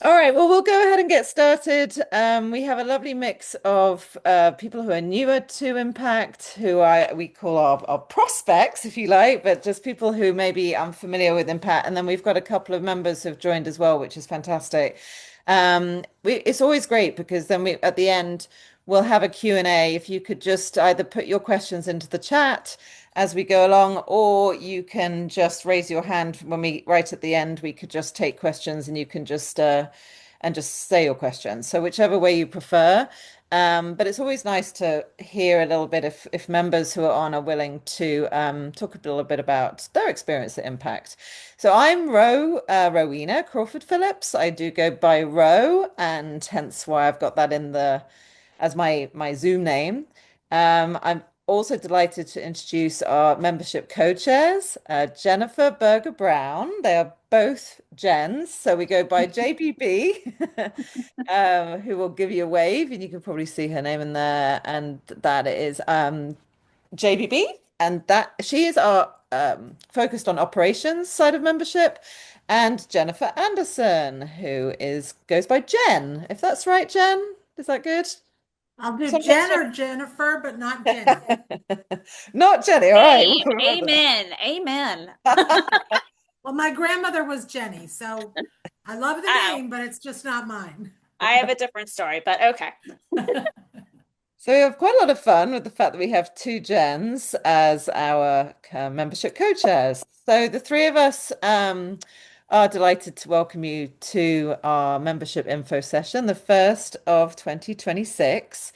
All right, well, we'll go ahead and get started. We have a lovely mix of people who are newer to Impact, we call our prospects, if you like, but just people who may be unfamiliar with Impact. And then we've got a couple of members who've joined as well, which is fantastic. It's always great because then we at the end we'll have a Q&A. If you could just either put your questions into the chat as we go along, or you can just raise your hand when we right at the end. We could just take questions, and you can just say your questions. So whichever way you prefer. But it's always nice to hear a little bit if members who are on are willing to talk a little bit about their experience at Impact. So I'm Rowena Crawford Phillips. I do go by Row, and hence why I've got that in the as my Zoom name. I'm also delighted to introduce our membership co-chairs, Jennifer Berger Brown. They are both Jens, so we go by JBB, who will give you a wave, and you can probably see her name in there, and that is JBB, and that she is our focused on operations side of membership, and Jennifer Anderson, who is goes by Jen. If that's right, Jen, is that good? I'll do Sometimes Jen or Jennifer, but not Jenny. not Jenny. All right, Hey, we'll remember amen. Amen. that. Well, my grandmother was Jenny, so I love the Oh, name, but it's just not mine. I have a different story, but okay. So we have quite a lot of fun with the fact that we have two Jens as our membership co-chairs. So the three of us are delighted to welcome you to our membership info session, the first of 2026.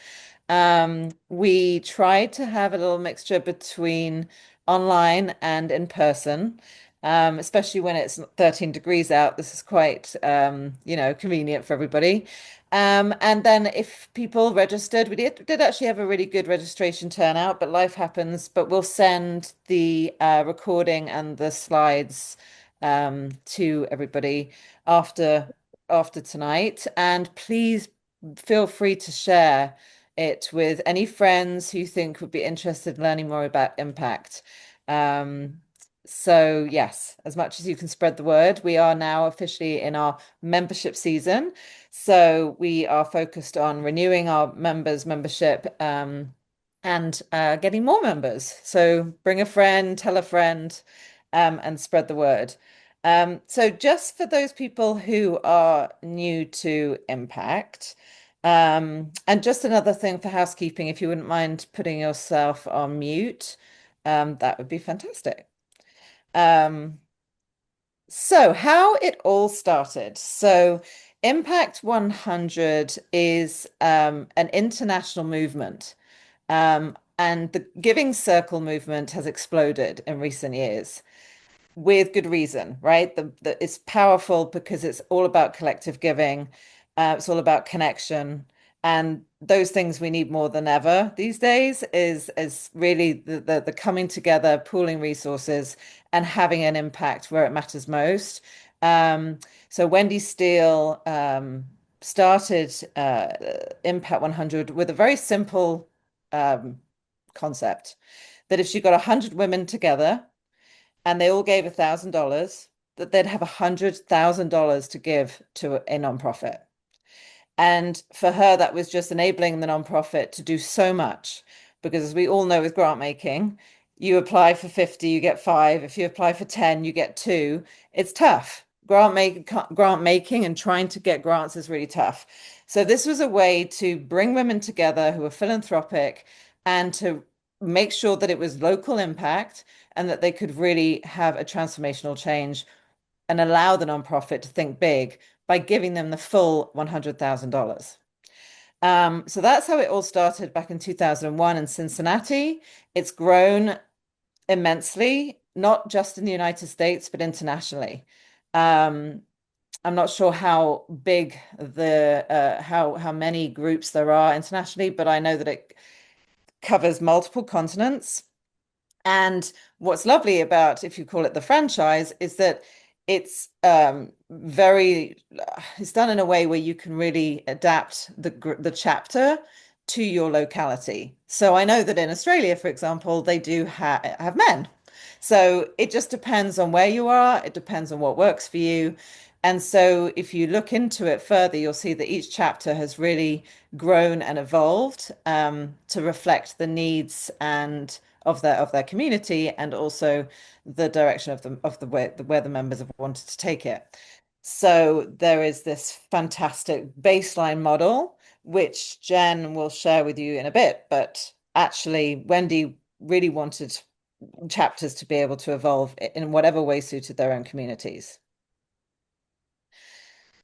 We tried to have a little mixture between online and in person, especially when it's 13 degrees out. This is quite, convenient for everybody. And then if people registered, we did actually have a really good registration turnout, but life happens. But we'll send the recording and the slides to everybody after tonight. And please feel free to share it with any friends who you think would be interested in learning more about impact. Um, so yes, as much as you can spread the word, we are now officially in our membership season. So we are focused on renewing our membership and getting more members. So bring a friend, tell a friend, and spread the word. So just for those people who are new to Impact, and just another thing for housekeeping, if you wouldn't mind putting yourself on mute, that would be fantastic. Um, so, how it all started. So, Impact 100 is an international movement, and the Giving Circle movement has exploded in recent years with good reason, right? It's powerful because it's all about collective giving. It's all about connection, and those things we need more than ever these days is really the coming together, pooling resources, and having an impact where it matters most. Um, so Wendy Steele started Impact 100 with a very simple um, concept that if she got 100 women together and they all gave $1,000, that they'd have $100,000 to give to a nonprofit. And for her, that was just enabling the nonprofit to do so much. Because as we all know with grant making, you apply for 50, you get five. If you apply for 10, you get two. It's tough. Grant making and trying to get grants is really tough. So this was a way to bring women together who are philanthropic and to make sure that it was local impact and that they could really have a transformational change and allow the nonprofit to think big by giving them the full $100,000. So that's how it all started back in 2001 in Cincinnati. It's grown immensely, not just in the United States, but internationally. Um, I'm not sure how big how many groups there are internationally, but I know that it covers multiple continents. And what's lovely about, if you call it the franchise, is that it's it's done in a way where you can really adapt the chapter to your locality. So I know that in Australia, for example, they do have men. So it just depends on where you are. It depends on what works for you. And so if you look into it further, you'll see that each chapter has really grown and evolved to reflect the needs and of their community, and also the direction of the way where the members have wanted to take it. So there is this fantastic baseline model, which Jen will share with you in a bit, but actually Wendy really wanted chapters to be able to evolve in whatever way suited their own communities.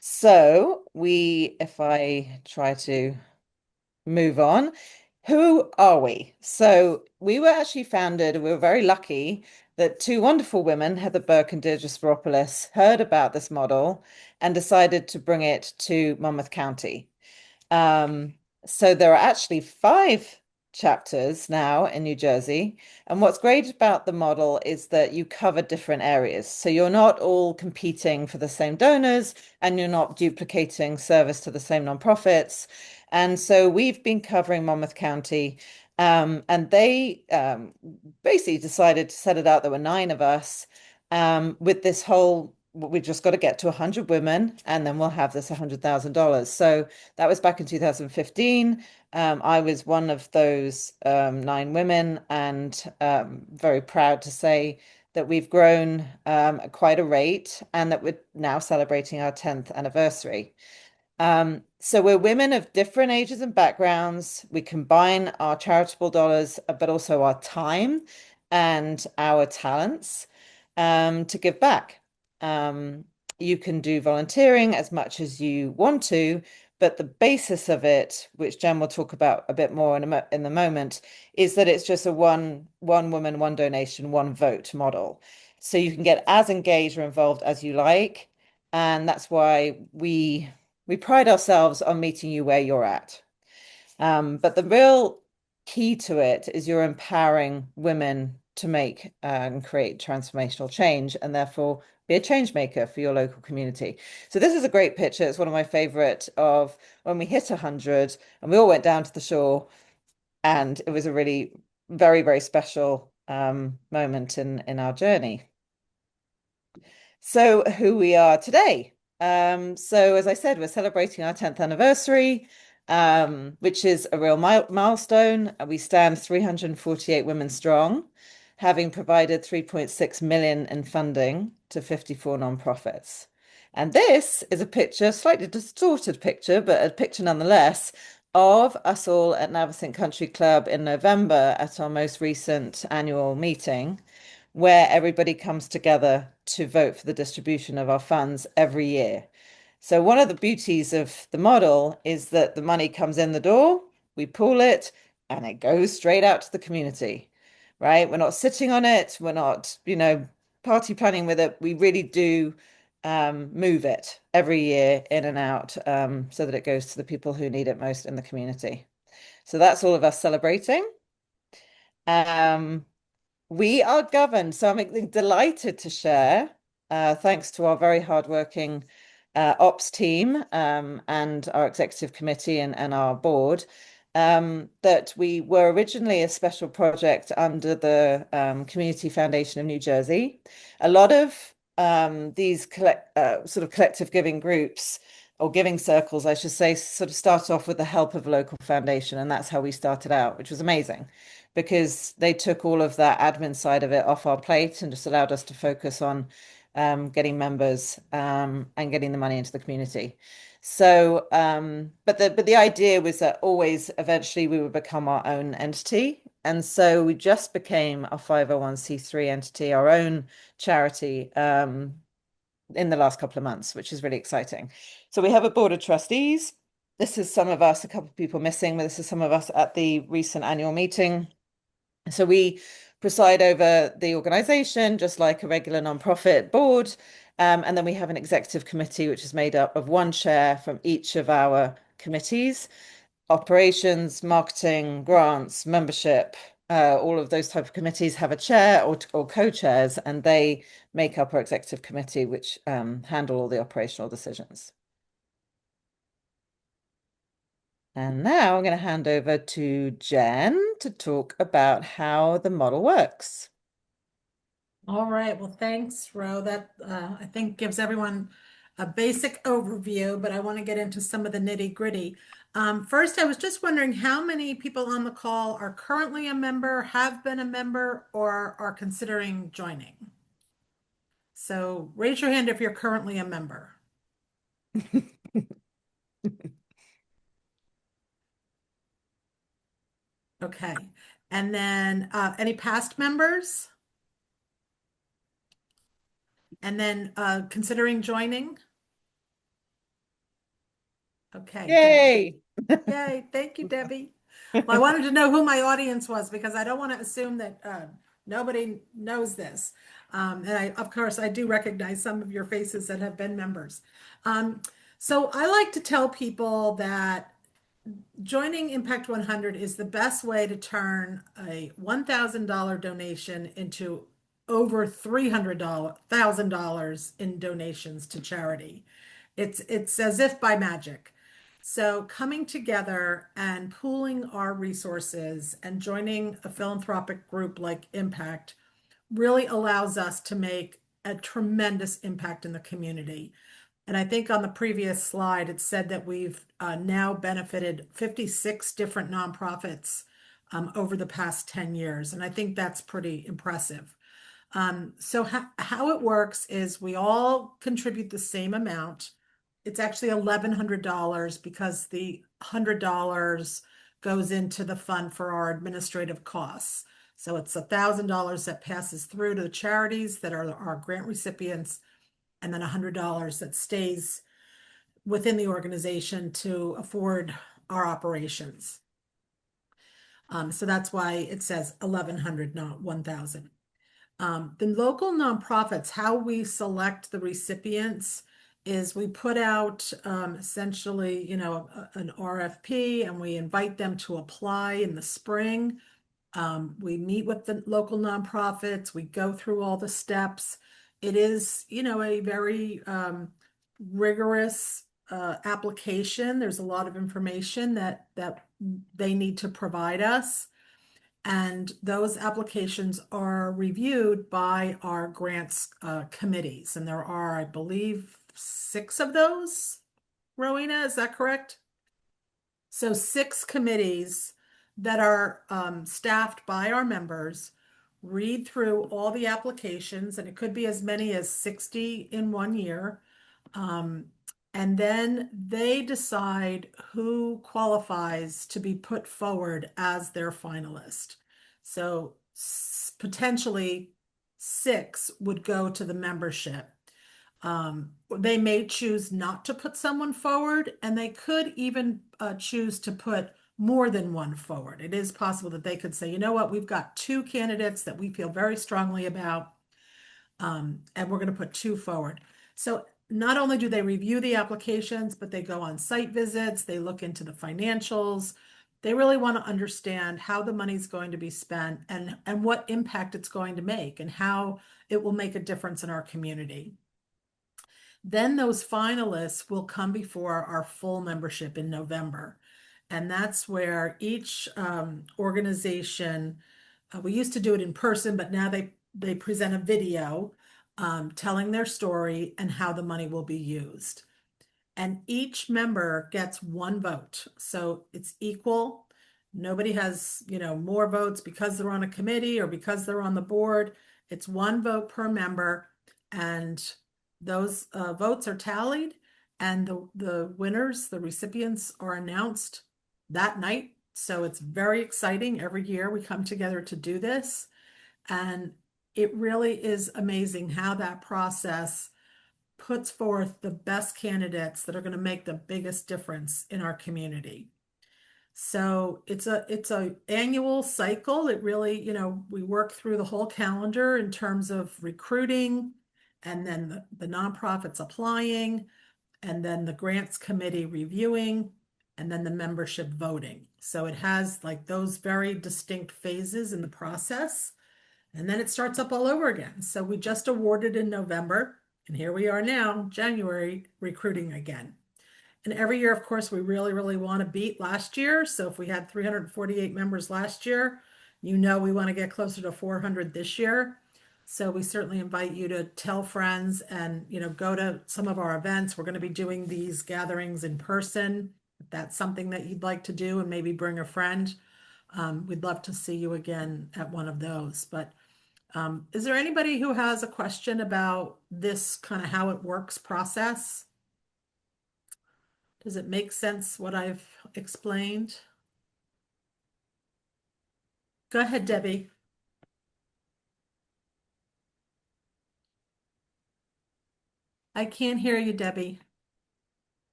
So if I try to move on, who are we? So we were actually founded, we were very lucky that two wonderful women, Heather Burke and Deirdre Spiropoulos, heard about this model and decided to bring it to Monmouth County. So there are actually 5 chapters now in New Jersey. And what's great about the model is that you cover different areas. So you're not all competing for the same donors, and you're not duplicating service to the same nonprofits. And so we've been covering Monmouth County, and they basically decided to set it out. There were 9 of us with this whole, we've just got to get to 100 women and then we'll have this $100,000. So that was back in 2015. I was one of those 9 women, and very proud to say that we've grown at quite a rate, and that we're now celebrating our 10th anniversary. So we're women of different ages and backgrounds. We combine our charitable dollars, but also our time and our talents to give back. You can do volunteering as much as you want to, but the basis of it, which Jen will talk about a bit more in the moment, is that it's just a one woman, one donation, one vote model. So you can get as engaged or involved as you like, and that's why we pride ourselves on meeting you where you're at. But the real key to it is you're empowering women to make and create transformational change, and therefore be a change maker for your local community. So this is a great picture. It's one of my favorite of when we hit 100 and we all went down to the shore, and it was a really very, very special moment in our journey. So who we are today. So as I said, we're celebrating our 10th anniversary, which is a real milestone. We stand 348 women strong, having provided 3.6 million in funding to 54 nonprofits. And this is a picture, slightly distorted picture, but a picture nonetheless, of us all at Navesink Country Club in November at our most recent annual meeting, where everybody comes together to vote for the distribution of our funds every year. So one of the beauties of the model is that the money comes in the door, we pool it, and it goes straight out to the community, right? We're not sitting on it. We're not, party planning with it. We really do move it every year in and out so that it goes to the people who need it most in the community. So that's all of us celebrating. We are governed, so I'm delighted to share, thanks to our very hardworking ops team and our executive committee and our board, that we were originally a special project under the Community Foundation of New Jersey. A lot of these sort of collective giving groups, or giving circles, I should say, sort of start off with the help of a local foundation, and that's how we started out, which was amazing, because they took all of that admin side of it off our plate and just allowed us to focus on getting members and getting the money into the community. So, but the idea was that always eventually we would become our own entity. And so we just became a 501c3 entity, our own charity, in the last couple of months, which is really exciting. So we have a board of trustees. This is some of us, a couple of people missing, but this is some of us at the recent annual meeting. So we preside over the organization, just like a regular nonprofit board. And then we have an executive committee, which is made up of one chair from each of our committees: operations, marketing, grants, membership. All of those type of committees have a chair or co-chairs, and they make up our executive committee, which handle all the operational decisions. And now I'm going to hand over to Jen to talk about how the model works. All right. Well, thanks, Ro. That I think gives everyone a basic overview, but I want to get into some of the nitty-gritty. First, I was just wondering how many people on the call are currently a member, have been a member, or are considering joining. So raise your hand if you're currently a member. Okay. And then any past members? And then considering joining? Okay. Yay! Yay. Thank you, Debbie. Well, I wanted to know who my audience was because I don't want to assume that nobody knows this. And of course, I do recognize some of your faces that have been members. So I like to tell people that joining Impact 100 is the best way to turn a $1,000 donation into over $300,000 in donations to charity. It's as if by magic. So coming together and pooling our resources and joining a philanthropic group like Impact really allows us to make a tremendous impact in the community. And I think on the previous slide, it said that we've now benefited 56 different nonprofits over the past 10 years. And I think that's pretty impressive. So how it works is we all contribute the same amount. It's actually $1,100 because the $100 goes into the fund for our administrative costs. So it's $1,000 that passes through to the charities that are our grant recipients, and then $100 that stays within the organization to afford our operations. So that's why it says 1,100, not 1,000. The local nonprofits, how we select the recipients is we put out essentially, you know, an RFP, and we invite them to apply in the spring. We meet with the local nonprofits, we go through all the steps. It is, you know, a very rigorous application. There's a lot of information that they need to provide us. And those applications are reviewed by our grants committees. And there are, I believe, 6 of those. Rowena, is that correct? So 6 committees that are staffed by our members read through all the applications, and it could be as many as 60 in 1 year. And then they decide who qualifies to be put forward as their finalist. So potentially 6 would go to the membership. They may choose not to put someone forward, and they could even choose to put more than one forward. It is possible that they could say, you know what, we've got 2 candidates that we feel very strongly about, and we're going to put 2 forward. So not only do they review the applications, but they go on site visits, they look into the financials. They really want to understand how the money's going to be spent and what impact it's going to make and how it will make a difference in our community. Then those finalists will come before our full membership in November. And that's where each organization, we used to do it in person, but now they present a video telling their story and how the money will be used. And each member gets 1 vote. So it's equal. Nobody has, you know, more votes because they're on a committee or because they're on the board. It's 1 vote per member. And those votes are tallied, and the winners, the recipients, are announced that night. So it's very exciting. Every year we come together to do this. And it really is amazing how that process puts forth the best candidates that are going to make the biggest difference in our community. So it's a annual cycle. It really, you know, we work through the whole calendar in terms of recruiting, and then the nonprofits applying, and then the grants committee reviewing, and then the membership voting. So it has like those very distinct phases in the process. And then it starts up all over again. So we just awarded in November, and here we are now, January, recruiting again. And every year, of course, we really, really want to beat last year. So if we had 348 members last year, you know we want to get closer to 400 this year. So we certainly invite you to tell friends and, go to some of our events. We're going to be doing these gatherings in person. If that's something that you'd like to do and maybe bring a friend, we'd love to see you again at one of those. But is there anybody who has a question about this kind of how it works process? Does it make sense what I've explained? Go ahead, Debbie. I can't hear you, Debbie.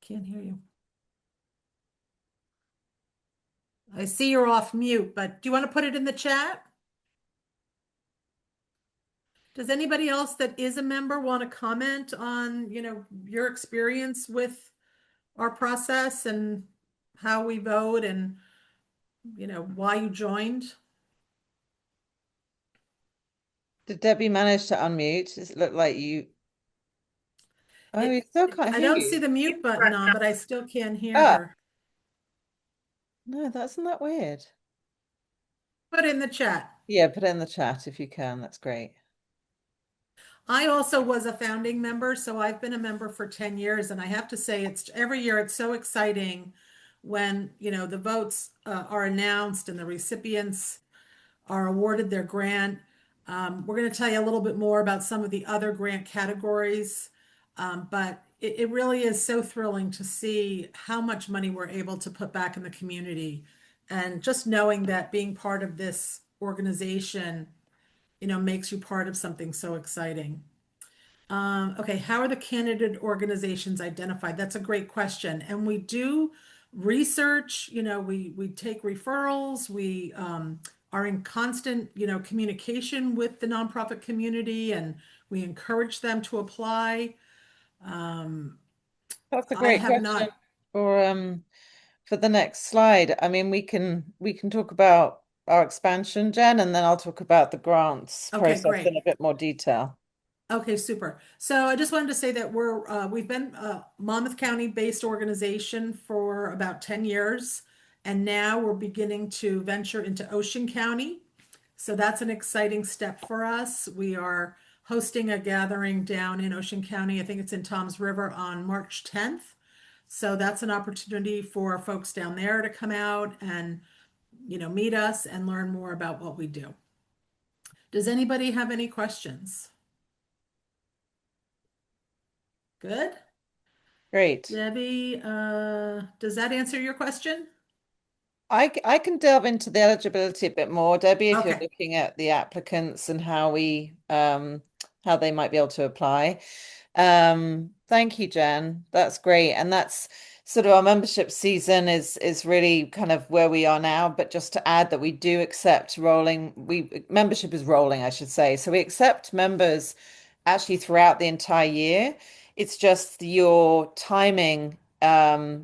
Can't hear you. I see you're off mute, but do you want to put it in the chat? Does anybody else that is a member want to comment on, your experience with our process and how we vote and, why you joined? Did Debbie manage to unmute? Does it look like you? Oh, we still can't I hear don't see you. the mute button on, but I still can't hear Ah, her. no, isn't that weird? Put it in the chat. Yeah, put it in the chat if you can. That's great. I also was a founding member, so I've been a member for 10 years, and I have to say it's every year it's so exciting when, the votes are announced and the recipients are awarded their grant. We're going to tell you a little bit more about some of the other grant categories, but it really is so thrilling to see how much money we're able to put back in the community. And just knowing that being part of this organization, makes you part of something so exciting. Okay, how are the candidate organizations identified? That's a great question. And we do research, we take referrals, we are in constant, communication with the nonprofit community, and we encourage them to apply. That's a I great have question not, for the next slide. I mean, we can talk about our expansion, Jen, and then I'll talk about the grants okay, process in great. a bit more detail. Okay, super. So I just wanted to say that we've been a Monmouth County-based organization for about 10 years, and now we're beginning to venture into Ocean County. So that's an exciting step for us. We are hosting a gathering down in Ocean County. I think it's in Toms River on March 10th. So that's an opportunity for folks down there to come out and, meet us and learn more about what we do. Does anybody have any questions? Good. Great. Debbie, does that answer your question? I can delve into the eligibility a bit more, Debbie, if you're Okay. looking at the applicants and how they might be able to apply. Thank you, Jen. That's great. And that's sort of our membership season is really kind of where we are now. But just to add that we do accept rolling, membership is rolling, I should say. So we accept members actually throughout the entire year. It's just your timing,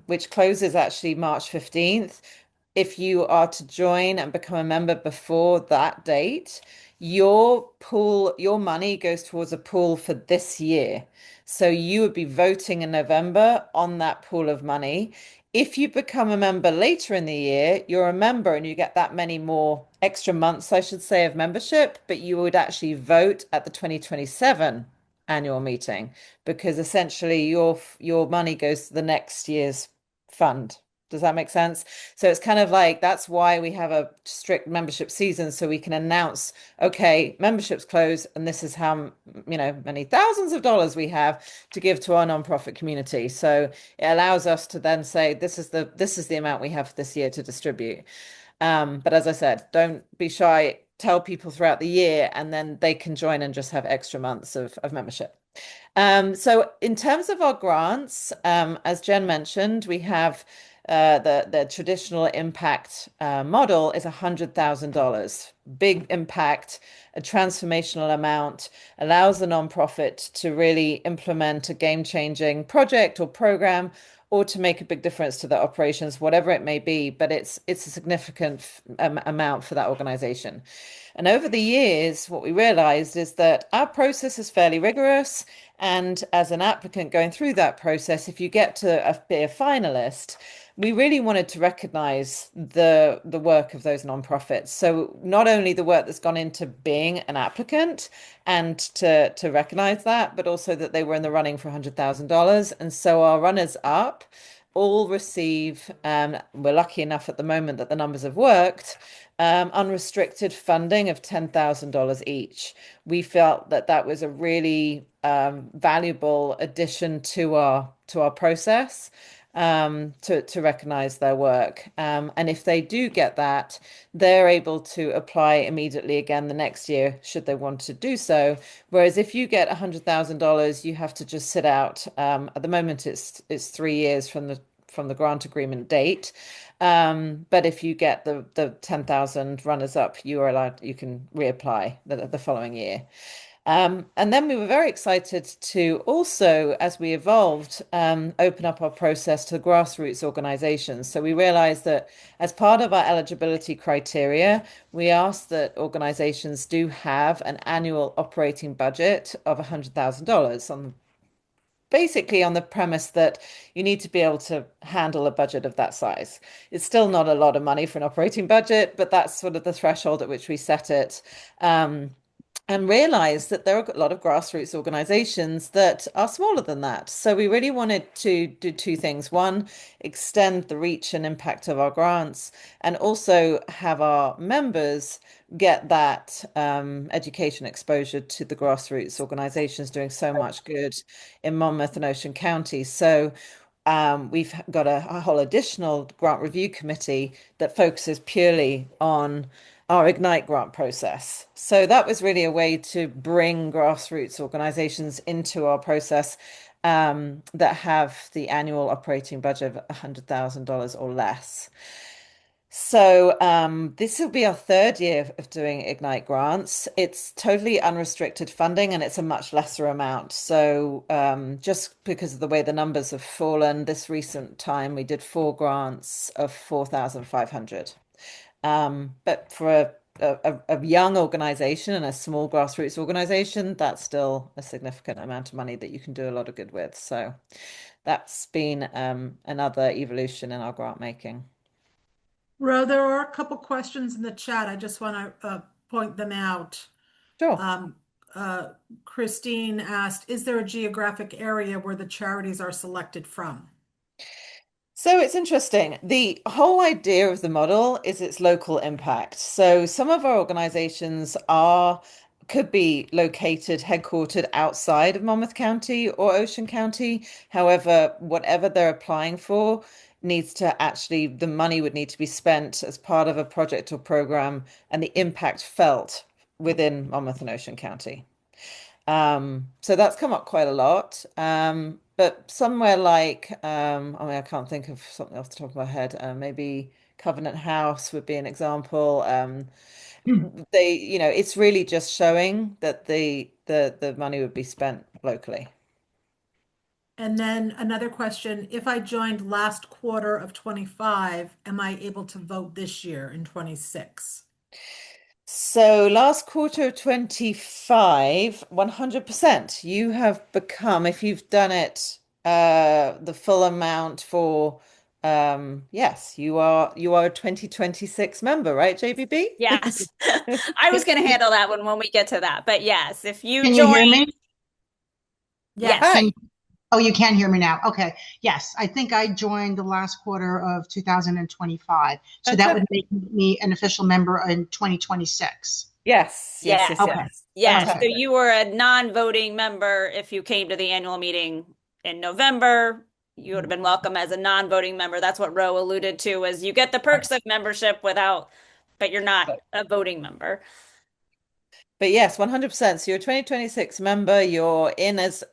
which closes actually March 15th. If you are to join and become a member before that date, your money goes towards a pool for this year. So you would be voting in November on that pool of money. If you become a member later in the year, you're a member and you get that many more extra months, I should say, of membership, but you would actually vote at the 2027 annual meeting because essentially your money goes to the next year's fund. Does that make sense? So it's kind of like that's why we have a strict membership season so we can announce, okay, membership's closed and this is how, many thousands of dollars we have to give to our nonprofit community. So it allows us to then say this is the amount we have this year to distribute. But as I said, don't be shy, tell people throughout the year and then they can join and just have extra months of membership. So in terms of our grants, as Jen mentioned, we have the traditional impact model is $100,000. Big impact, a transformational amount, allows the nonprofit to really implement a game-changing project or program or to make a big difference to their operations, whatever it may be, but it's a significant amount for that organization. And over the years, what we realized is that our process is fairly rigorous. And as an applicant going through that process, if you get to be a finalist, we really wanted to recognize the work of those nonprofits. So not only the work that's gone into being an applicant and to recognize that, but also that they were in the running for $100,000. And so our runners up all receive, we're lucky enough at the moment that the numbers have worked, unrestricted funding of $10,000 each. We felt that that was a really valuable addition to our process, to recognize their work. And if they do get that, they're able to apply immediately again the next year, should they want to do so. Whereas if you get $100,000, you have to just sit out. At the moment, it's 3 years from the grant agreement date. But if you get the 10,000 runners up, you can reapply the following year. And then we were very excited to also, as we evolved, open up our process to grassroots organizations. So we realized that as part of our eligibility criteria, we asked that organizations do have an annual operating budget of $100,000 basically on the premise that you need to be able to handle a budget of that size. It's still not a lot of money for an operating budget, but that's sort of the threshold at which we set it. And realize that there are a lot of grassroots organizations that are smaller than that. So we really wanted to do two things. One, extend the reach and impact of our grants, and also have our members get that education exposure to the grassroots organizations doing so much good in Monmouth and Ocean County. So we've got a whole additional grant review committee that focuses purely on our Ignite grant process. So that was really a way to bring grassroots organizations into our process, that have the annual operating budget of $100,000 or less. So this will be our third year of doing Ignite grants. It's totally unrestricted funding and it's a much lesser amount. So just because of the way the numbers have fallen, this recent time we did 4 grants of 4,500. But for a young organization and a small grassroots organization, that's still a significant amount of money that you can do a lot of good with. So that's been another evolution in our grant making. Ro, there are a couple questions in the chat. I just want to point them out. Sure. Christine asked, is there a geographic area where the charities are selected from? So it's interesting. The whole idea of the model is its local impact. So some of our organizations could be located, headquartered outside of Monmouth County or Ocean County. However, whatever they're applying for needs to actually, the money would need to be spent as part of a project or program and the impact felt within Monmouth and Ocean County. So that's come up quite a lot. But somewhere like, I mean, I can't think of something off the top of my head. Maybe Covenant House would be an example. It's really just showing that the money would be spent locally. And then another question, if I joined last quarter of 25, am I able to vote this year in 26? So last quarter of 25, 100%. You have become, if you've done it the full amount for yes, you are a 2026 member, right, JBB? Yes. I was going to handle that one when we get to that. But yes, if you Can you join, hear me? Yes. Hi. Oh, you can hear me now. Okay. Yes, I think I joined the last quarter of 2025. So that would make me an official member in 2026 Yes, yes, yes, yes, Okay. yes. yes. Okay. So you were a non-voting member if you came to the annual meeting in November. You would have been welcome as a non-voting member. That's what Ro alluded to, is you get the perks of membership but you're not a voting member. But yes, 100%. So you're a 2026 member, you're in as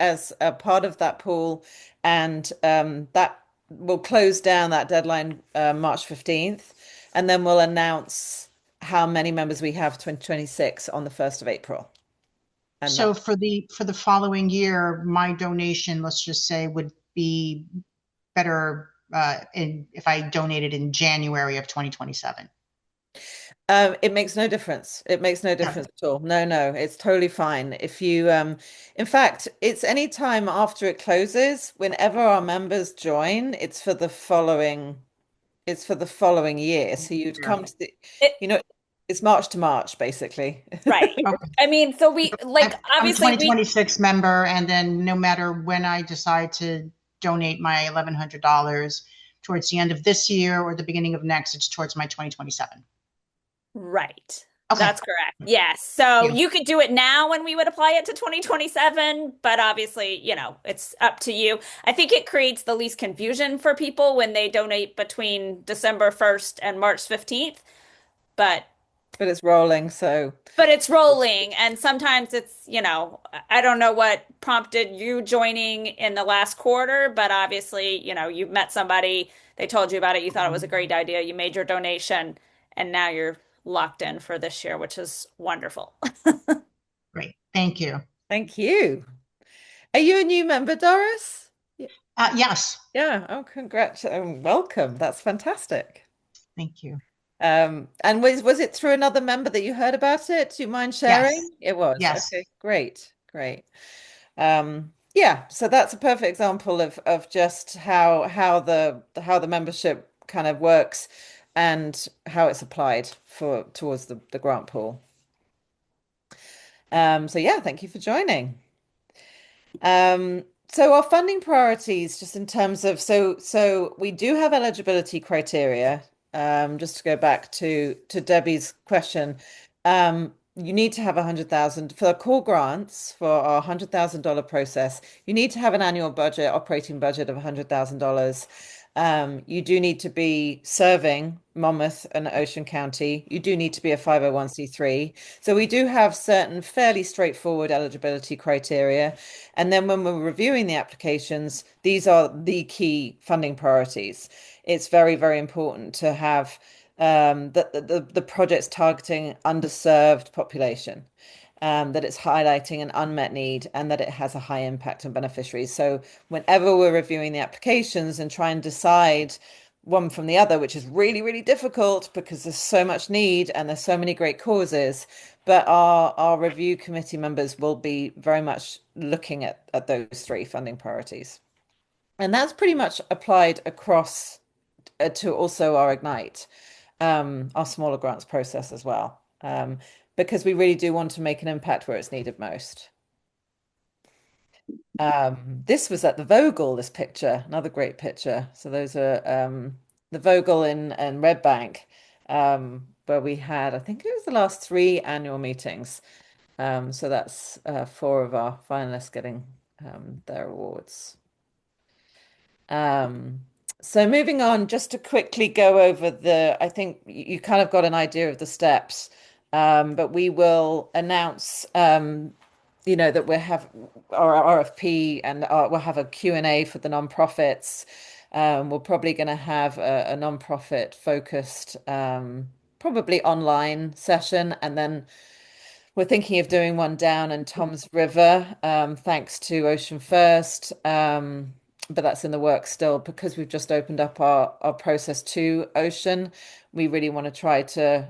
a part of that pool, and that will close down that deadline March 15th, and then we'll announce how many members we have 2026 on the 1st of April. And So that, for the following year, my donation, let's just say, would be better if I donated in January of 2027? It makes no difference. It makes no difference at all. No, no, it's totally fine. If you, in fact, it's any time after it closes, whenever our members join, it's for the following year. So you'd come to the, It, you know, it's March to March, basically. right. Okay. I mean, so we like I'm a obviously we 2026 member, and then no matter when I decide to donate my $1,100 towards the end of this year or the beginning of next, it's towards my 2027. right. Okay. That's correct. Yes. So Yeah. you could do it now when we would apply it to 2027, but obviously, it's up to you. I think it creates the least confusion for people when they donate between December 1st and March 15th. But But it's rolling, so but it's rolling, and sometimes I don't know what prompted you joining in the last quarter, but obviously, you've met somebody, they told you about it, you thought it was a great idea, you made your donation, and now you're locked in for this year, which is wonderful. Great. Thank you. thank you. Are you a new member, Doris? Yes. Yeah. Oh, congrats. Welcome. That's fantastic. Thank you. And was it through another member that you heard about it? Do you mind sharing? Yes. It was. Yes. Okay, great, great. Yeah, so that's a perfect example of just how the membership kind of works and how it's applied towards the grant pool. So yeah, thank you for joining. So our funding priorities, just in terms of so we do have eligibility criteria. Just to go back to Debbie's question, you need to have 100,000 for core grants for our $100,000 process. You need to have an annual budget, operating budget of $100,000. You do need to be serving Monmouth and Ocean County. You do need to be a 501c3. So we do have certain fairly straightforward eligibility criteria. And then when we're reviewing the applications, these are the key funding priorities. It's very, very important to have the projects targeting underserved population, that it's highlighting an unmet need, and that it has a high impact on beneficiaries. So whenever we're reviewing the applications and trying to decide one from the other, which is really, really difficult because there's so much need and there's so many great causes, but our review committee members will be very much looking at those three funding priorities. And that's pretty much applied across to also our Ignite, our smaller grants process as well, because we really do want to make an impact where it's needed most. This was at the Vogel, this picture, another great picture. So those are the Vogel in Red Bank, where we had, I think it was the last 3 annual meetings. So that's 4 of our finalists getting their awards. So moving on, just to quickly go over I think you kind of got an idea of the steps, but we will announce, that we'll have our RFP and we'll have a Q&A for the nonprofits. We're probably going to have a nonprofit focused, probably online session, and then we're thinking of doing one down in Toms River, thanks to Ocean First. But that's in the works still because we've just opened up our process to Ocean. We really want to try to,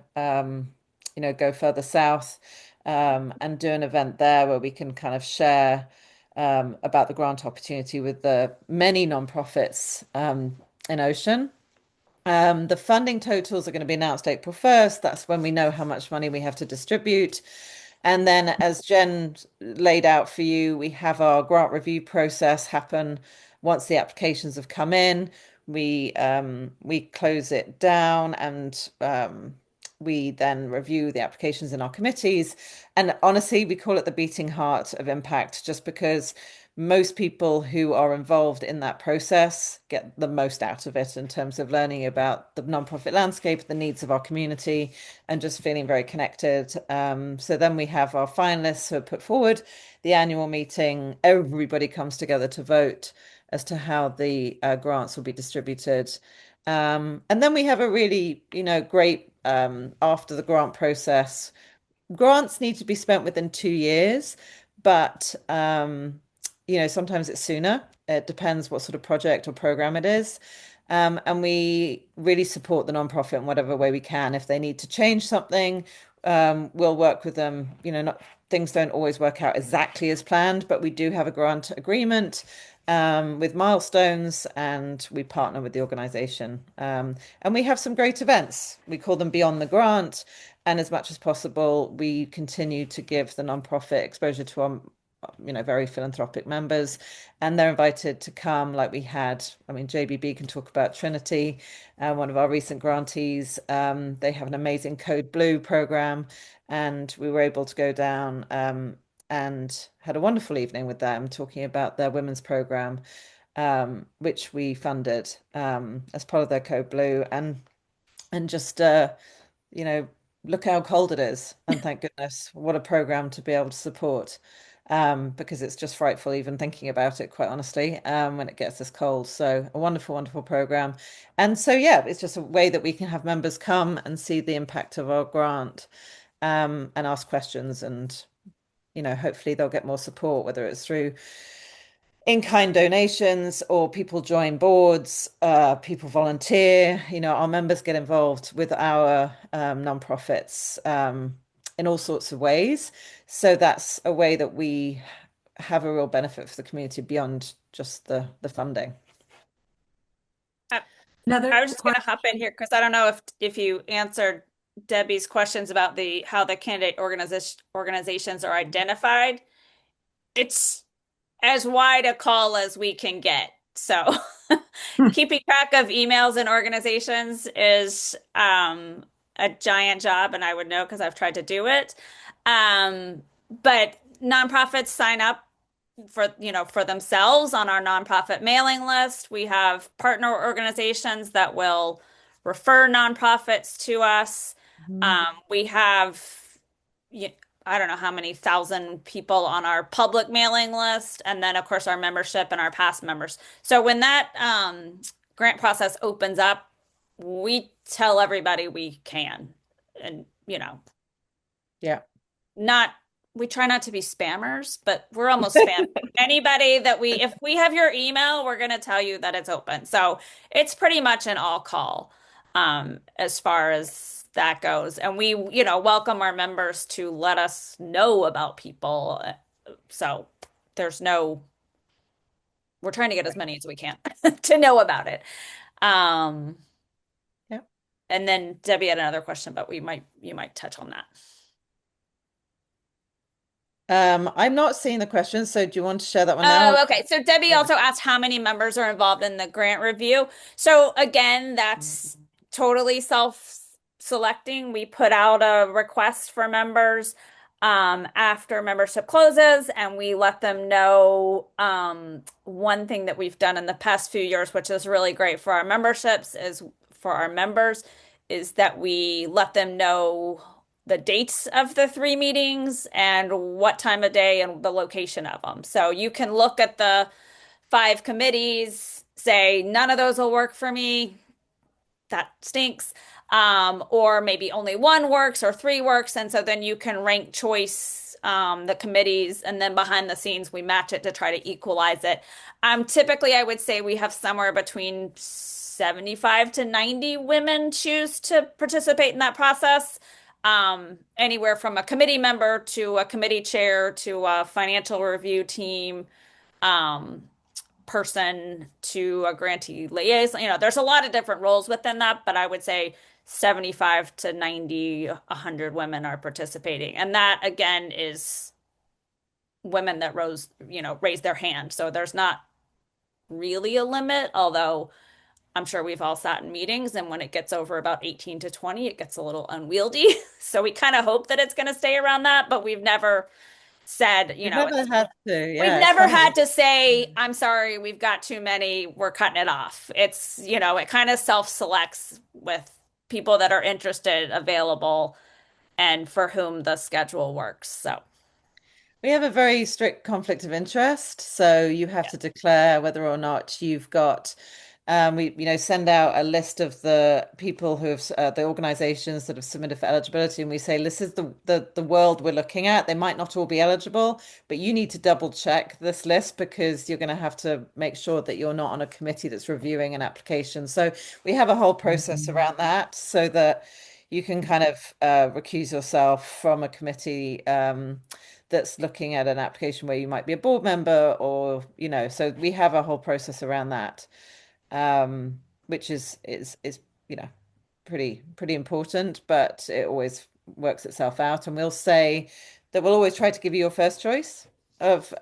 go further south, and do an event there where we can kind of share about the grant opportunity with the many nonprofits in Ocean. The funding totals are going to be announced April 1st. That's when we know how much money we have to distribute. And then, as Jen laid out for you, we have our grant review process happen once the applications have come in. We close it down, and we then review the applications in our committees. And honestly, we call it the beating heart of impact, just because most people who are involved in that process get the most out of it in terms of learning about the nonprofit landscape, the needs of our community, and just feeling very connected. So then we have our finalists who are put forward. The annual meeting, everybody comes together to vote as to how the grants will be distributed. And then we have a really, great, after the grant process, grants need to be spent within 2 years, but sometimes it's sooner. It depends what sort of project or program it is. And we really support the nonprofit in whatever way we can. If they need to change something, we'll work with them. Things don't always work out exactly as planned, but we do have a grant agreement with milestones, and we partner with the organization. And we have some great events. We call them Beyond the Grant. And as much as possible, we continue to give the nonprofit exposure to our very philanthropic members, and they're invited to come. Like we had, JBB can talk about Trinity, one of our recent grantees. They have an amazing Code Blue program, and we were able to go down and had a wonderful evening with them talking about their women's program, which we funded as part of their Code Blue, and just look how cold it is, and thank goodness, what a program to be able to support. Because it's just frightful even thinking about it, quite honestly, when it gets this cold. So a wonderful, wonderful program. And so, yeah, it's just a way that we can have members come and see the impact of our grant, and ask questions, and, hopefully they'll get more support, whether it's through in-kind donations or people join boards, people volunteer. Our members get involved with our nonprofits in all sorts of ways. So that's a way that we have a real benefit for the community beyond just the funding. Another I was just going to question. hop in here because I don't know if you answered Debbie's questions about how the candidate organizations are identified. It's as wide a call as we can get. So keeping track of emails and organizations is a giant job, and I would know because I've tried to do it. But nonprofits sign up for themselves on our nonprofit mailing list. We have partner organizations that will refer nonprofits to us. We have, I don't know how many thousand people on our public mailing list, and then of course our membership and our past members. So when that grant process opens up, we tell everybody we can, and Yeah. we try not to be spammers, but we're almost spam. Anybody if we have your email, we're going to tell you that it's open. So it's pretty much an all call, as far as that goes. And we, welcome our members to let us know about people. So we're trying to get as many as we can to know about it. Yeah. And then Debbie had another question, but you might touch on that. I'm not seeing the question, so do you want to share that one now? Oh, okay. So Debbie also asked how many members are involved in the grant review. So again, that's totally self-selecting. We put out a request for members after membership closes, and we let them know. One thing that we've done in the past few years, which is really great for our members, is that we let them know the dates of the 3 meetings and what time of day and the location of them. So you can look at the 5 committees, say none of those will work for me. That stinks. Or maybe only 1 works or 3 works. And so then you can rank choice the committees, and then behind the scenes we match it to try to equalize it. Typically, I would say we have somewhere between 75 to 90 women choose to participate in that process. Anywhere from a committee member to a committee chair to a financial review team person to a grantee liaison. There's a lot of different roles within that, but I would say 75 to 90, 100 women are participating. And that again is women that raised their hand. So there's not really a limit, although I'm sure we've all sat in meetings, and when it gets over about 18 to 20, it gets a little unwieldy. So we kind of hope that it's going to stay around that, but we've never said, We've never had to, we've yeah, never had to say, I'm sorry, we've got too many, we're cutting it off. It's, it kind of self-selects with people that are interested, available, and for whom the schedule works. So we have a very strict conflict of interest. So you have to declare whether or not you've got We send out a list of the people who have the organizations that have submitted for eligibility, and we say, this is the world we're looking at. They might not all be eligible, but you need to double check this list because you're going to have to make sure that you're not on a committee that's reviewing an application. So we have a whole process around that so that you can kind of recuse yourself from a committee that's looking at an application where you might be a board member or, so we have a whole process around that, which is pretty important, but it always works itself out. And we'll say that we'll always try to give you your first choice of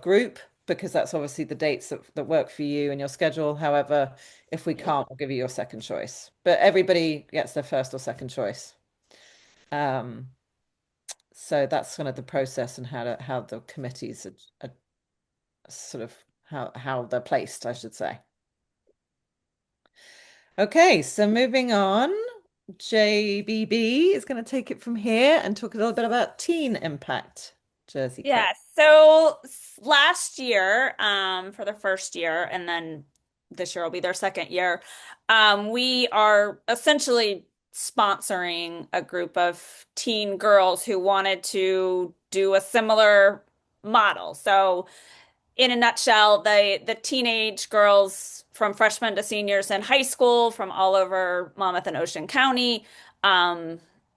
group because that's obviously the dates that work for you and your schedule. However, if we can't, we'll give you your second choice. But everybody gets their first or second choice. So that's kind of the process and how the committees are sort of how they're placed, I should say. Okay, so moving on, JBB is going to take it from here and talk a little bit about teen impact, Jersey. Yeah, so last year, for the first year, and then this year will be their second year, we are essentially sponsoring a group of teen girls who wanted to do a similar model. So in a nutshell, the teenage girls from freshmen to seniors in high school from all over Monmouth and Ocean County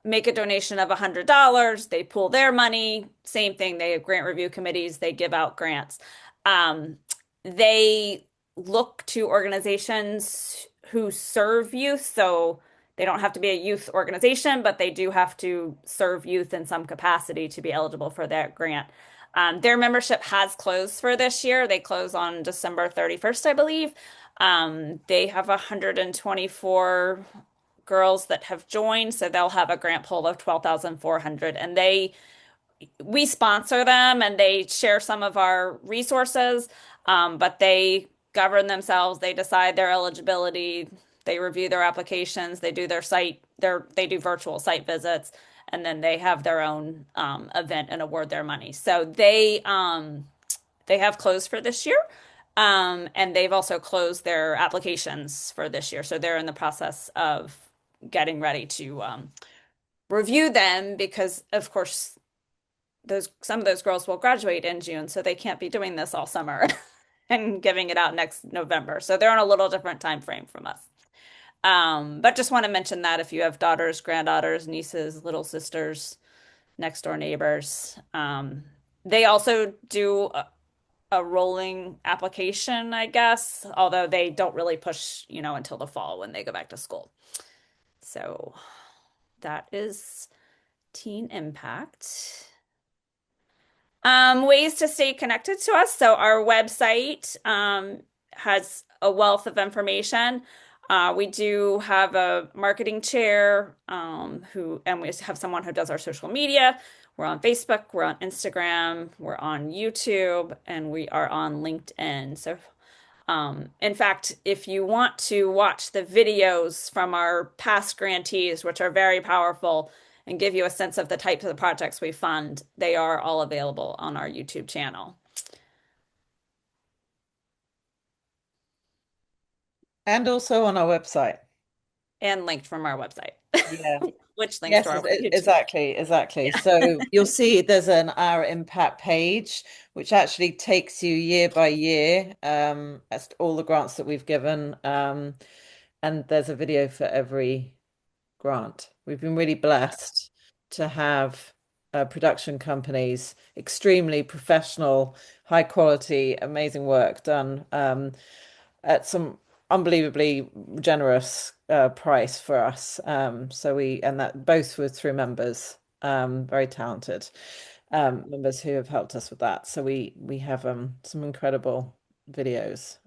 make a donation of $100. They pool their money. Same thing. They have grant review committees. They give out grants. They look to organizations who serve youth. So they don't have to be a youth organization, but they do have to serve youth in some capacity to be eligible for that grant. Their membership has closed for this year. They close on December 31st, I believe. They have 124 girls that have joined, so they'll have a grant pool of 12,400. And we sponsor them and they share some of our resources, but they govern themselves. They decide their eligibility. They review their applications. They do they do virtual site visits, and then they have their own event and award their money. So they have closed for this year, and they've also closed their applications for this year. So they're in the process of getting ready to review them because, of course, some of those girls will graduate in June, so they can't be doing this all summer and giving it out next November. So they're on a little different time frame from us. But just want to mention that if you have daughters, granddaughters, nieces, little sisters, next door neighbors, they also do a rolling application, I guess, although they don't really push, until the fall when they go back to school. So that is Teen Impact. Ways to stay connected to us. So our website has a wealth of information. We do have a marketing chair and we have someone who does our social media. We're on Facebook, we're on Instagram, we're on YouTube, and we are on LinkedIn. So, in fact, if you want to watch the videos from our past grantees, which are very powerful and give you a sense of the types of the projects we fund, they are all available on our YouTube channel. And also on our website. And linked from our website. Yeah. Which links to our YouTube. Exactly. Yeah. So you'll see there's an Our Impact page, which actually takes you year by year, as to all the grants that we've given. And there's a video for every grant. We've been really blessed to have production companies, extremely professional, high quality, amazing work done at some unbelievably generous price for us. And that both were through members, very talented members who have helped us with that. So we have some incredible videos.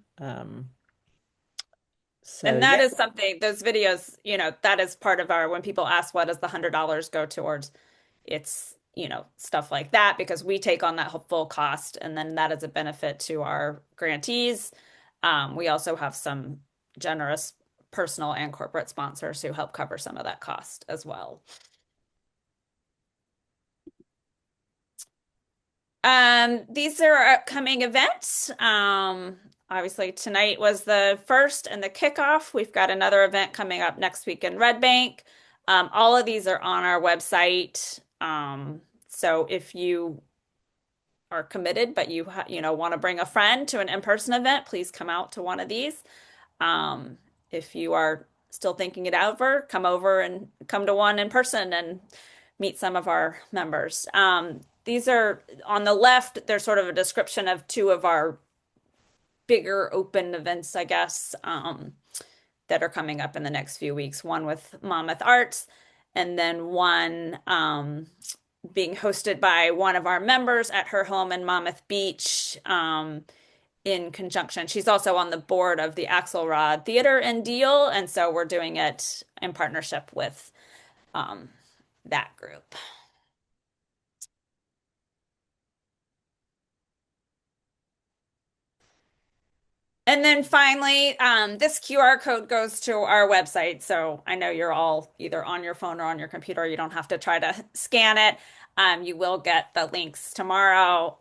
And that is something, those videos, that is part of when people ask, what does the $100 go towards? It's, stuff like that, because we take on that full cost, and then that is a benefit to our grantees. We also have some generous personal and corporate sponsors who help cover some of that cost as well. These are our upcoming events. obviously tonight was the first and the kickoff. We've got another event coming up next week in Red Bank. All of these are on our website. So if you are committed, but you want to bring a friend to an in-person event, please come out to one of these. If you are still thinking it over, come over and come to one in person and meet some of our members. These are on the left, there's sort of a description of two of our bigger open events, I guess, that are coming up in the next few weeks. One with Monmouth Arts, and then one being hosted by one of our members at her home in Monmouth Beach in conjunction. She's also on the board of the Axelrod Theater and Deal, and so we're doing it in partnership with that group. And then finally, this QR code goes to our website. So I know you're all either on your phone or on your computer. You don't have to try to scan it. You will get the links tomorrow.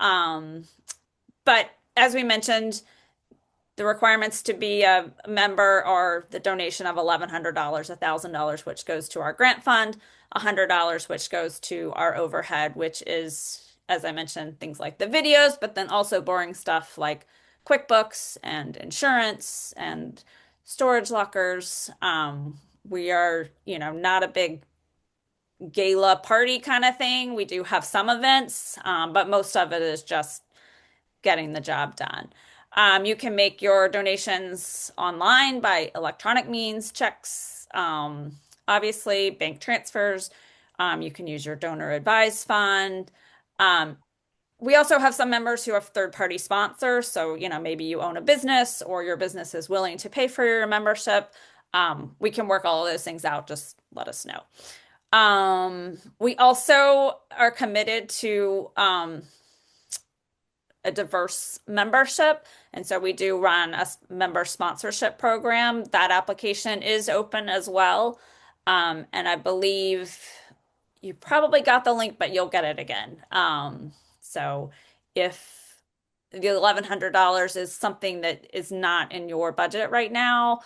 But as we mentioned, the requirements to be a member are the donation of $1,100, $1,000, which goes to our grant fund, $100, which goes to our overhead, which is, as I mentioned, things like the videos, but then also boring stuff like QuickBooks and insurance and storage lockers. We are, not a big gala party kind of thing. We do have some events, but most of it is just getting the job done. You can make your donations online by electronic means, checks, obviously, bank transfers. You can use your donor advised fund. We also have some members who have third-party sponsors. So, maybe you own a business or your business is willing to pay for your membership. We can work all of those things out. Just let us know. We also are committed to a diverse membership. And so we do run a member sponsorship program. That application is open as well. And I believe you probably got the link, but you'll get it again. So if the $1,100 is something that is not in your budget right now,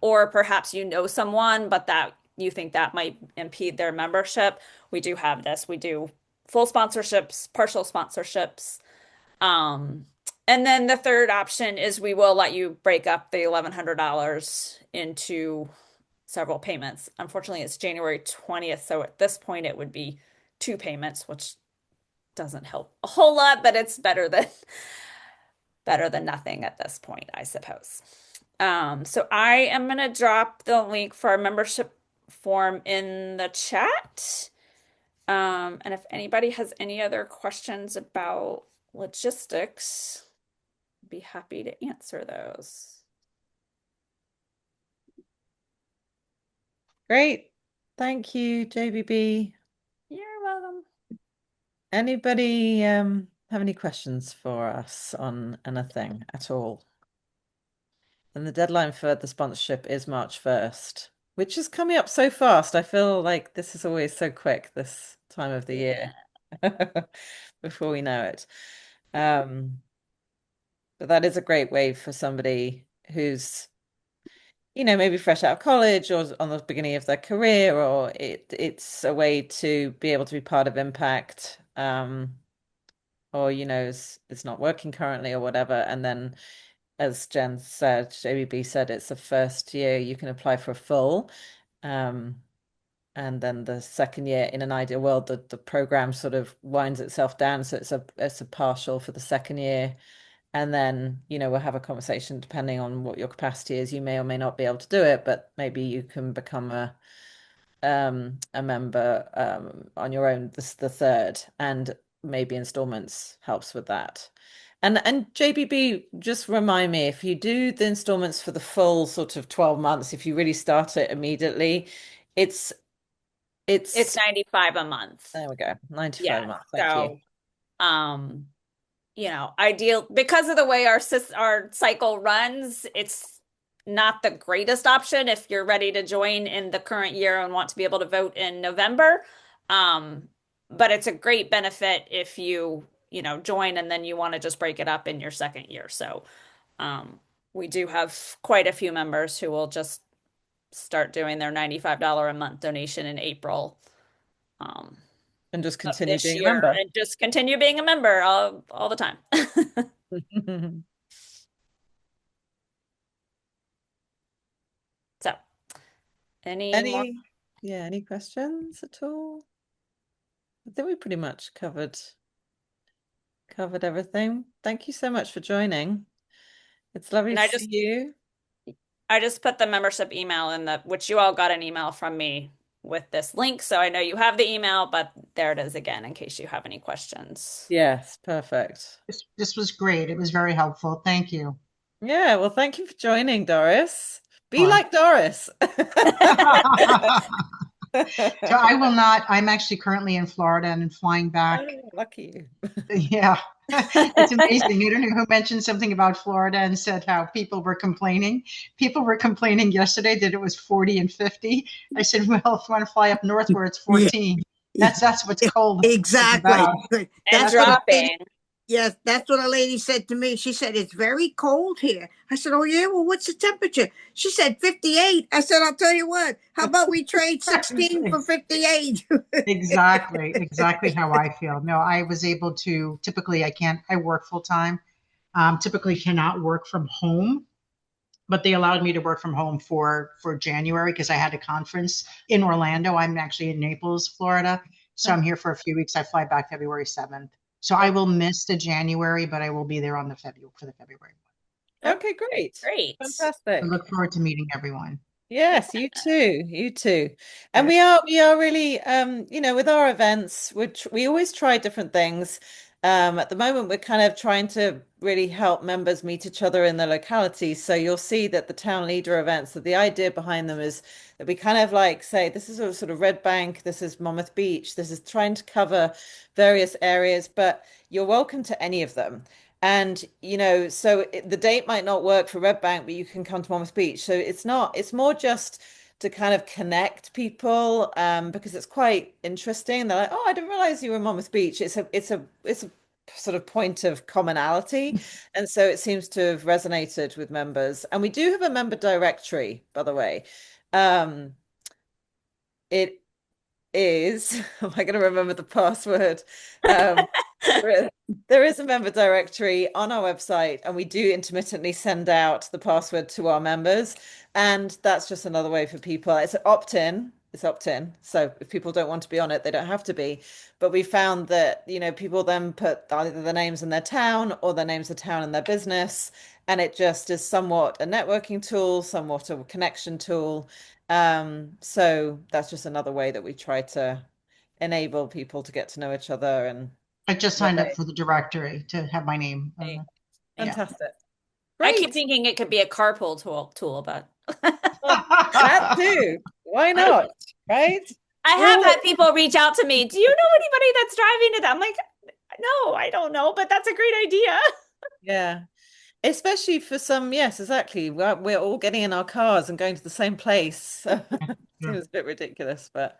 or perhaps you know someone, but that you think that might impede their membership, we do have this. We do full sponsorships, partial sponsorships. And then the third option is we will let you break up the $1,100 into several payments. Unfortunately, it's January 20th, so at this point it would be 2 payments, which doesn't help a whole lot, but it's better than nothing at this point, I suppose. So I am going to drop the link for our membership form in the chat. And if anybody has any other questions about logistics, I'd be happy to answer those. Great. Thank you, JBB. You're welcome. Anybody have any questions for us on anything at all? And the deadline for the sponsorship is March 1st, which is coming up so fast. I feel like this is always so quick this time of the year before we know it. But that is a great way for somebody who's, maybe fresh out of college or on the beginning of their career, or it's a way to be able to be part of Impact, or, it's not working currently or whatever. And then, as Jen said, JBB said, it's the first year you can apply for a full. And then the second year, in an ideal world, the program sort of winds itself down. So it's a partial for the second year. And then, we'll have a conversation depending on what your capacity is. You may or may not be able to do it, but maybe you can become a member on your own. This is the third, and maybe installments helps with that. And JBB, just remind me, if you do the installments for the full sort of 12 months, if you really start it immediately, it's 95 a month. There we go. 95 a month. Thank you. Ideal because of the way our cycle runs, it's not the greatest option if you're ready to join in the current year and want to be able to vote in November. But it's a great benefit if you join and then you want to just break it up in your second year. So We do have quite a few members who will just start doing their $95 a month donation in April. And just Of continue this being a year member. and just continue being a member all the time. So, any more? Any questions at all? I think we pretty much covered everything. Thank you so much for joining. It's lovely And to see you. I just put the membership email in which you all got an email from me with this link. So I know you have the email, but there it is again in case you have any questions. Yes, perfect. This was great. It was very helpful. Thank you. Yeah, well, thank you for joining, Doris. Be Sure. like Doris. So I will not, I'm actually currently in Florida and flying back. Oh, lucky you. Yeah, it's amazing. I don't know who mentioned something about Florida and said how people were complaining. People were complaining yesterday that it was 40 and 50. I said, well, if you want to fly up north where it's 14, that's what's cold. Exactly. about. And That's what a lady, dropping. yes, that's what a lady said to me. She said, it's very cold here. I said, oh, yeah, well, what's the temperature? She said, 58. I said, I'll tell you what, how about we trade 16 for 58? Exactly how I feel. No, I was able to, typically I work full time. Typically cannot work from home, but they allowed me to work from home for January because I had a conference in Orlando. I'm actually in Naples, Florida. So I'm here for a few weeks. I fly back February 7th. So I will miss the January, but I will be there on the February for the February one. Okay, great. Great. Fantastic. I look forward to meeting everyone. Yes, you too. You too. And we are really with our events, which we always try different things. At the moment, we're kind of trying to really help members meet each other in the locality. So you'll see that the town leader events, that the idea behind them is that we kind of like say, this is a sort of Red Bank, this is Monmouth Beach, this is trying to cover various areas, but you're welcome to any of them. And so the date might not work for Red Bank, but you can come to Monmouth Beach. So it's more just to kind of connect people, because it's quite interesting. They're like, oh, I didn't realize you were in Monmouth Beach. It's a sort of point of commonality. And so it seems to have resonated with members. And we do have a member directory, by the way. It is, am I going to remember the password? There is a member directory on our website, and we do intermittently send out the password to our members. And that's just another way for people. It's opt-in. It's opt-in. So if people don't want to be on it, they don't have to be. But we found that, people then put either the names in their town or their names of town in their business. And it just is somewhat a networking tool, somewhat a connection tool. So that's just another way that we try to enable people to get to know each other. And I just signed up for the directory to have my name. fantastic. I Great. keep thinking it could be a carpool tool, but that too. Why not? Right? I have had people reach out to me. Do you know anybody that's driving to that? I'm like, no, I don't know, but that's a great idea. Yeah. Especially for some, yes, exactly. We're all getting in our cars and going to the same place. Seems a bit ridiculous, but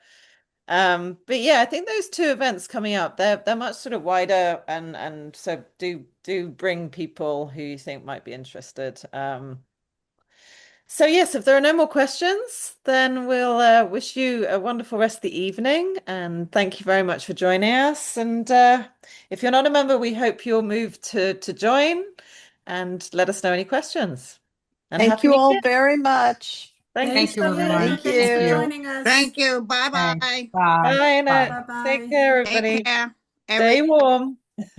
yeah, I think those two events coming up, they're much sort of wider, and so do bring people who you think might be interested. So yes, if there are no more questions, then we'll wish you a wonderful rest of the evening, and thank you very much for joining us. And if you're not a member, we hope you'll move to join and let us know any questions. And Thank happy you New all Year. very much. Thank you, everyone. Thank Thanks for you. joining us. Thank you. Bye-bye. Bye. Bye, Annette. Bye-bye. Take care, everybody. Take care. Stay warm.